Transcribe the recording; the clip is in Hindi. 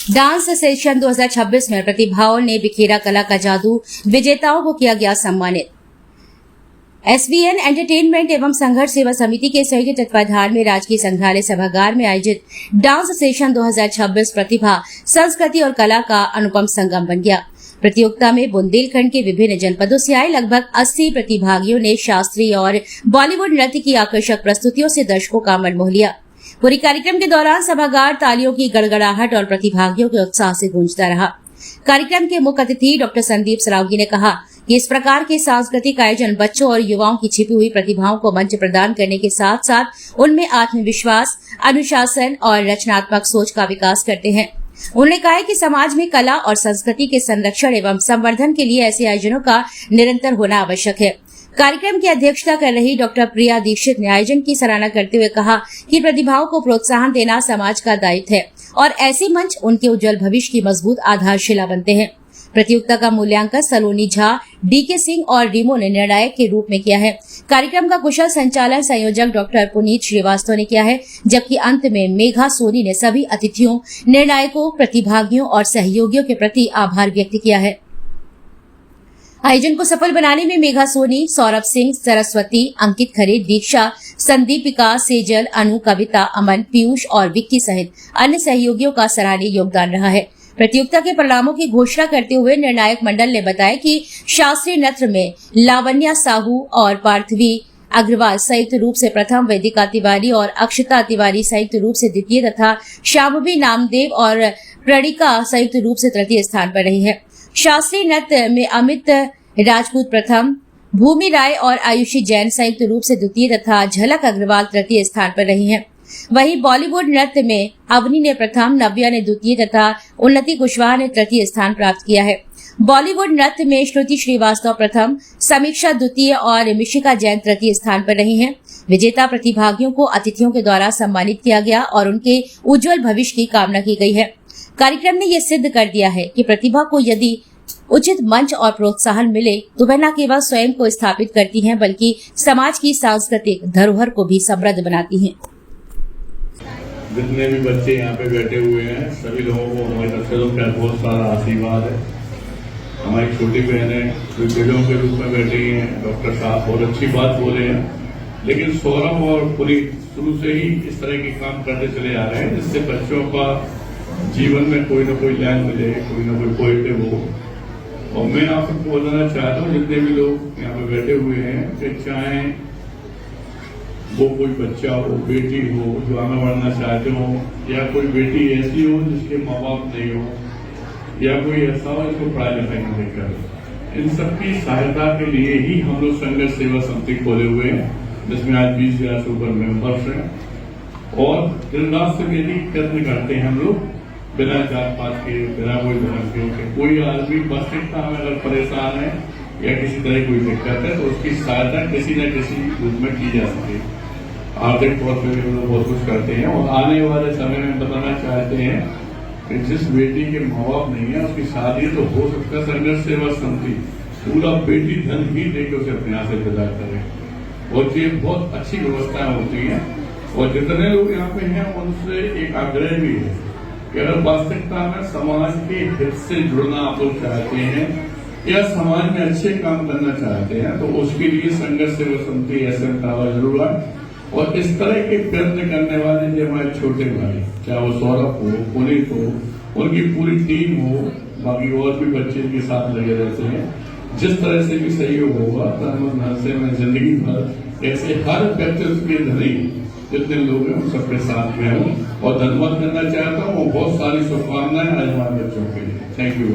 डांस सेशन 2026 में प्रतिभाओं ने बिखेरा कला का जादू, विजेताओं को किया गया सम्मानित। SVN एंटरटेनमेंट एवं संघर्ष सेवा समिति के संयुक्त तत्वाधान में राजकीय संग्रहालय सभागार में आयोजित डांस सेशन 2026 प्रतिभा, संस्कृति और कला का अनुपम संगम बन गया। प्रतियोगिता में बुंदेलखंड के विभिन्न जनपदों से आए लगभग 80 प्रतिभागियों ने शास्त्रीय और बॉलीवुड नृत्य की आकर्षक प्रस्तुतियों से दर्शकों का मन मोह लिया। पूरी कार्यक्रम के दौरान सभागार तालियों की गड़गड़ाहट और प्रतिभागियों के उत्साह से गूंजता रहा। कार्यक्रम के मुख्य अतिथि डॉक्टर संदीप सरावगी ने कहा कि इस प्रकार के सांस्कृतिक आयोजन बच्चों और युवाओं की छिपी हुई प्रतिभाओं को मंच प्रदान करने के साथ साथ उनमें आत्मविश्वास, अनुशासन और रचनात्मक सोच का विकास करते हैं। उन्होंने कहा कि समाज में कला और संस्कृति के संरक्षण एवं संवर्धन के लिए ऐसे आयोजनों का निरंतर होना आवश्यक है। कार्यक्रम की अध्यक्षता कर रही डॉक्टर प्रिया दीक्षित ने आयोजन की सराहना करते हुए कहा कि प्रतिभाओं को प्रोत्साहन देना समाज का दायित्व है और ऐसे मंच उनके उज्जवल भविष्य की मजबूत आधारशिला बनते हैं। प्रतियोगिता का मूल्यांकन सलोनी झा, DK सिंह और रीमो ने निर्णायक के रूप में किया है। कार्यक्रम का कुशल संचालन संयोजक डॉक्टर पुनीत श्रीवास्तव ने किया है, जबकि अंत में मेघा सोनी ने सभी अतिथियों, निर्णायकों, प्रतिभागियों और सहयोगियों के प्रति आभार व्यक्त किया है। आयोजन को सफल बनाने में मेघा सोनी, सौरभ सिंह, सरस्वती, अंकित खरे, दीक्षा, संदीपिका, सेजल, अनु, कविता, अमन, पीयूष और विक्की सहित अन्य सहयोगियों का सराहनीय योगदान रहा है। प्रतियोगिता के परिणामों की घोषणा करते हुए निर्णायक मंडल ने बताया कि शास्त्रीय नृत्य में लावण्या साहू और पार्थवी अग्रवाल संयुक्त रूप से प्रथम, वेदिका तिवारी और अक्षता तिवारी संयुक्त रूप से द्वितीय तथा शाम्भी नामदेव और प्रणिका संयुक्त रूप से तृतीय स्थान पर रही है। शास्त्रीय नृत्य में अमित राजपूत प्रथम, भूमि राय और आयुषी जैन संयुक्त रूप से द्वितीय तथा झलक अग्रवाल तृतीय स्थान पर रही हैं। वहीं बॉलीवुड नृत्य में अवनी ने प्रथम, नव्या ने द्वितीय तथा उन्नति कुशवाहा ने तृतीय स्थान प्राप्त किया है। बॉलीवुड नृत्य में श्रुति श्रीवास्तव प्रथम, समीक्षा द्वितीय और मिशिका जैन तृतीय स्थान पर रही हैं। विजेता प्रतिभागियों को अतिथियों के द्वारा सम्मानित किया गया और उनके उज्जवल भविष्य की कामना की गई है। कार्यक्रम ने यह सिद्ध कर दिया है कि प्रतिभा को यदि उचित मंच और प्रोत्साहन मिले तो वह न केवल स्वयं को स्थापित करती हैं बल्कि समाज की सांस्कृतिक धरोहर को भी समृद्ध बनाती हैं। जितने भी बच्चे यहाँ पे बैठे हुए हैं सभी लोगों को हमारी तरफ से बहुत सारा आशीर्वाद है। हमारी छोटी बहन है जो बेटों के रूप में बैठी हैं। डॉक्टर साहब बहुत अच्छी बात बोले हैं, लेकिन सौरभ और पूरी शुरू से ही इस तरह के काम करते चले आ रहे हैं जिससे बच्चों का जीवन में कोई न कोई लाइन मिले, कोई न कोई पॉजिटिव हो। और मैं आप सबको बताना चाहता हूँ जितने भी लोग यहाँ पे बैठे हुए हैं कि चाहे वो कोई बच्चा हो, बेटी हो जो आगे बढ़ना चाहते हो, या कोई बेटी ऐसी हो जिसके माँ बाप नहीं हो, या कोई ऐसा हो जिसको पढ़ाई लिखाई नहीं कर, इन सबकी सहायता के लिए ही हम लोग संघर्ष सेवा समिति खोले हुए हैं, जिसमें आज 20,000 से ऊपर मेंबर्स हैं। और दिन रात से यही प्रयत्न करते हैं हम लोग बिना जात पात के, बिना कोई धर्म के। कोई आदमी वास्तविकता में अगर परेशान है या किसी तरह कोई दिक्कत है तो उसकी सहायता किसी न किसी रूप में की जा सके। आर्थिक तौर पर भी लोग बहुत कुछ करते हैं। और आने वाले समय में बताना चाहते हैं कि जिस बेटी के माँ बाप नहीं है उसकी शादी तो हो सकता है संघर्ष सेवा समिति पूरा बेटी धन ही देकर उसे अपने यहाँ से विदा करे। और ये बहुत अच्छी व्यवस्थाएं होती हैं। और जितने लोग यहाँ पे हैं उनसे एक आग्रह भी है कि अगर वास्तविकता में समाज के हित से जुड़ना आप लोग चाहते हैं या समाज में अच्छे काम करना चाहते हैं तो उसके लिए संघर्ष सेवा समिति SM टावर जरूर है। और इस तरह के प्रयत्न करने वाले जो हमारे छोटे भाई, चाहे वो सौरभ हो, पुनीत हो, उनकी पूरी टीम हो, बाकी और भी बच्चे इनके साथ लगे रहते हैं, जिस तरह से भी सहयोग होगा धर्म से मैं जिंदगी भर ऐसे हर व्यक्तित्व के धनी जितने लोग हैं उन सबके साथ में हूँ और धन्यवाद करना चाहता हूँ। बहुत सारी शुभकामनाएं आज हमारे बच्चों के लिए। Thank you.